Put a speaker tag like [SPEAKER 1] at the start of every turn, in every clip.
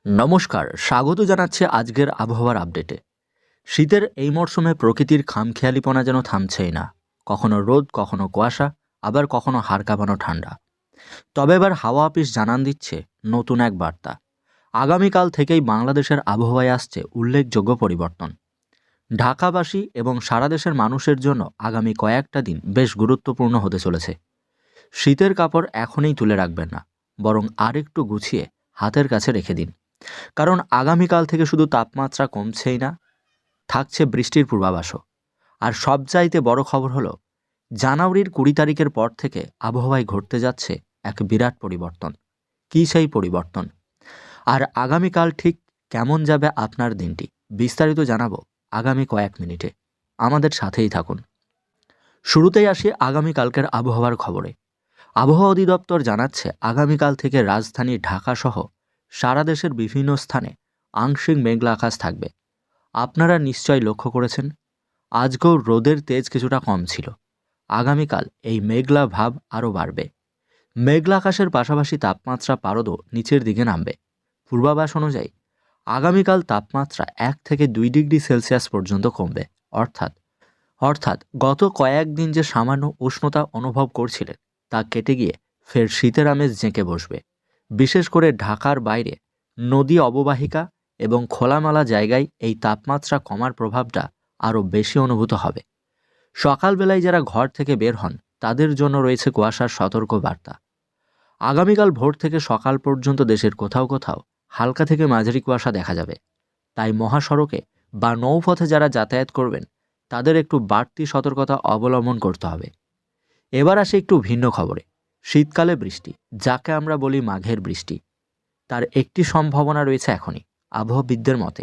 [SPEAKER 1] নমস্কার, স্বাগত জানাচ্ছি আজকের আবহাওয়ার আপডেটে। শীতের এই মরশুমে প্রকৃতির খামখেয়ালিপনা যেন থামছেই না। কখনো রোদ, কখনো কুয়াশা, আবার কখনো হাড় কাঁপানো ঠান্ডা। তবে এবার হাওয়া অফিস জানান দিচ্ছে নতুন এক বার্তা। আগামীকাল থেকেই বাংলাদেশের আবহাওয়ায় আসছে উল্লেখযোগ্য পরিবর্তন। ঢাকাবাসী এবং সারা দেশের মানুষের জন্য আগামী কয়েকটা দিন বেশ গুরুত্বপূর্ণ হতে চলেছে। শীতের কাপড় এখনই তুলে রাখবেন না, বরং আরেকটু গুছিয়ে হাতের কাছে রেখে দিন। কারণ আগামীকাল থেকে শুধু তাপমাত্রা কমছেই না, থাকছে বৃষ্টির পূর্বাভাসও। আর সবচাইতে বড় খবর হলো, জানুয়ারির 20 তারিখের পর থেকে আবহাওয়ায় ঘটতে যাচ্ছে এক বিরাট পরিবর্তন। কী সেই পরিবর্তন, আর আগামীকাল ঠিক কেমন যাবে আপনার দিনটি, বিস্তারিত জানাবো আগামী কয়েক মিনিটে। আমাদের সাথেই থাকুন। শুরুতেই আসি আগামীকালকের আবহাওয়ার খবরে। আবহাওয়া অধিদপ্তর জানাচ্ছে আগামীকাল থেকে রাজধানী ঢাকাসহ সারা দেশের বিভিন্ন স্থানে আংশিক মেঘলা আকাশ থাকবে। আপনারা নিশ্চয় লক্ষ্য করেছেন, আজকেও রোদের তেজ কিছুটা কম ছিল। আগামীকাল এই মেঘলা ভাব আরও বাড়বে। মেঘলা আকাশের পাশাপাশি তাপমাত্রা পারদও নিচের দিকে নামবে। পূর্বাভাস অনুযায়ী আগামীকাল তাপমাত্রা 1 থেকে 2 ডিগ্রি সেলসিয়াস পর্যন্ত কমবে। অর্থাৎ গত কয়েকদিন যে সামান্য উষ্ণতা অনুভব করছিলেন, তা কেটে গিয়ে ফের শীতের আমেজ জেঁকে বসবে। বিশেষ করে ঢাকার বাইরে নদী অববাহিকা এবং খোলামেলা জায়গায় এই তাপমাত্রা কমার প্রভাবটা আরও বেশি অনুভূত হবে। সকালবেলায় যারা ঘর থেকে বের হন, তাদের জন্য রয়েছে কুয়াশার সতর্ক বার্তা। আগামীকাল ভোর থেকে সকাল পর্যন্ত দেশের কোথাও কোথাও হালকা থেকে মাঝারি কুয়াশা দেখা যাবে। তাই মহাসড়কে বা নৌপথে যারা যাতায়াত করবেন, তাদের একটু বাড়তি সতর্কতা অবলম্বন করতে হবে। এবার আসে একটু ভিন্ন খবরে। শীতকালে বৃষ্টি, যাকে আমরা বলি মাঘের বৃষ্টি, তার একটি সম্ভাবনা রয়েছে এখনই আবহাওয়াবিদদের মতে।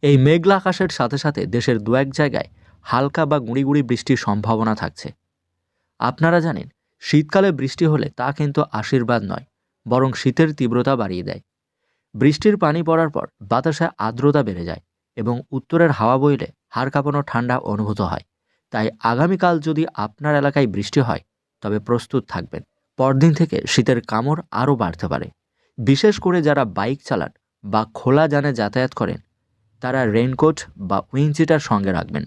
[SPEAKER 1] এই মেঘলা আকাশের সাথে সাথে দেশের দু এক জায়গায় হালকা বা গুঁড়ি গুঁড়ি বৃষ্টির সম্ভাবনা থাকছে। আপনারা জানেন, শীতকালে বৃষ্টি হলে তা কিন্তু আশীর্বাদ নয়, বরং শীতের তীব্রতা বাড়িয়ে দেয়। বৃষ্টির পানি পড়ার পর বাতাসে আর্দ্রতা বেড়ে যায় এবং উত্তরের হাওয়া বইলে হাড় কাঁপানো ঠান্ডা অনুভূত হয়। তাই আগামীকাল যদি আপনার এলাকায় বৃষ্টি হয়, তবে প্রস্তুত থাকবেন। পরদিন থেকে শীতের কামড় আরও বাড়তে পারে। বিশেষ করে যারা বাইক চালান বা খোলা যানে যাতায়াত করেন, তারা রেইনকোট বা উইন্ডচিটার সঙ্গে রাখবেন।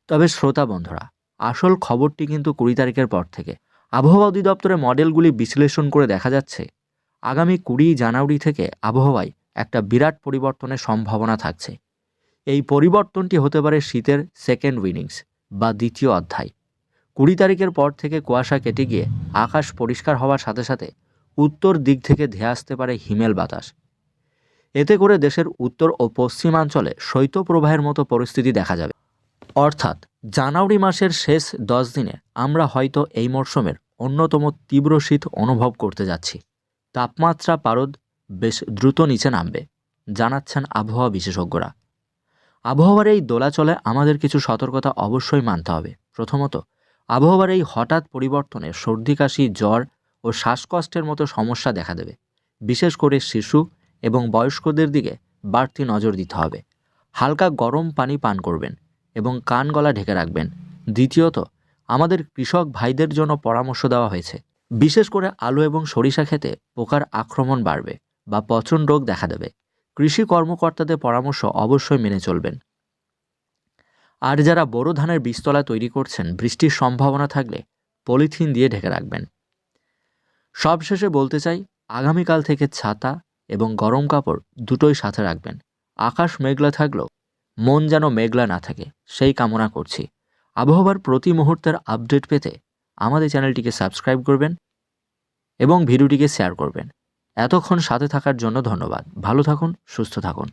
[SPEAKER 1] তবে শ্রোতা বন্ধুরা, আসল খবরটি কিন্তু 20 তারিখের পর থেকে। আবহাওয়া অধিদপ্তরের মডেলগুলি বিশ্লেষণ করে দেখা যাচ্ছে, আগামী 20 জানুয়ারি থেকে আবহাওয়ায় একটা বিরাট পরিবর্তনের সম্ভাবনা থাকছে। এই পরিবর্তনটি হতে পারে শীতের সেকেন্ড উইনিংস বা দ্বিতীয় অধ্যায়। 20 তারিখের পর থেকে কুয়াশা কেটে গিয়ে আকাশ পরিষ্কার হওয়ার সাথে সাথে উত্তর দিক থেকে ধেয়ে আসতে পারে হিমেল বাতাস। এতে করে দেশের উত্তর ও পশ্চিমাঞ্চলে শৈত্যপ্রবাহের মতো পরিস্থিতি দেখা যাবে। অর্থাৎ জানুয়ারি মাসের শেষ 10 দিনে আমরা হয়তো এই মরশুমের অন্যতম তীব্র শীত অনুভব করতে যাচ্ছি। তাপমাত্রা পারদ বেশ দ্রুত নিচে নামবে, জানাচ্ছেন আবহাওয়া বিশেষজ্ঞরা। আবহাওয়ার এই দোলাচলে আমাদের কিছু সতর্কতা অবশ্যই মানতে হবে। প্রথমত, আবহাওয়ার এই হঠাৎ পরিবর্তনে সর্দি, কাশি, জ্বর ও শ্বাসকষ্টের মতো সমস্যা দেখা দেবে। বিশেষ করে শিশু এবং বয়স্কদের দিকে বাড়তি নজর দিতে হবে। হালকা গরম পানি পান করবেন এবং কান গলা ঢেকে রাখবেন। দ্বিতীয়ত, আমাদের কৃষক ভাইদের জন্য পরামর্শ দেওয়া হয়েছে, বিশেষ করে আলু এবং সরিষা ক্ষেতে পোকার আক্রমণ বাড়বে বা পচন রোগ দেখা দেবে। কৃষি কর্মকর্তাদের পরামর্শ অবশ্যই মেনে চলবেন। আর যারা বোরো ধানের বীজতলা তৈরি করছেন, বৃষ্টির সম্ভাবনা থাকলে পলিথিন দিয়ে ঢেকে রাখবেন। সবশেষে বলতে চাই, আগামীকাল থেকে ছাতা এবং গরম কাপড় দুটোই সাথে রাখবেন। আকাশ মেঘলা থাকলেও মন যেন মেঘলা না থাকে, সেই কামনা করছি। আবহাওয়ার প্রতি মুহূর্তের আপডেট পেতে আমাদের চ্যানেলটিকে সাবস্ক্রাইব করবেন এবং ভিডিওটিকে শেয়ার করবেন। এতক্ষণ সাথে থাকার জন্য ধন্যবাদ। ভালো থাকুন, সুস্থ থাকুন।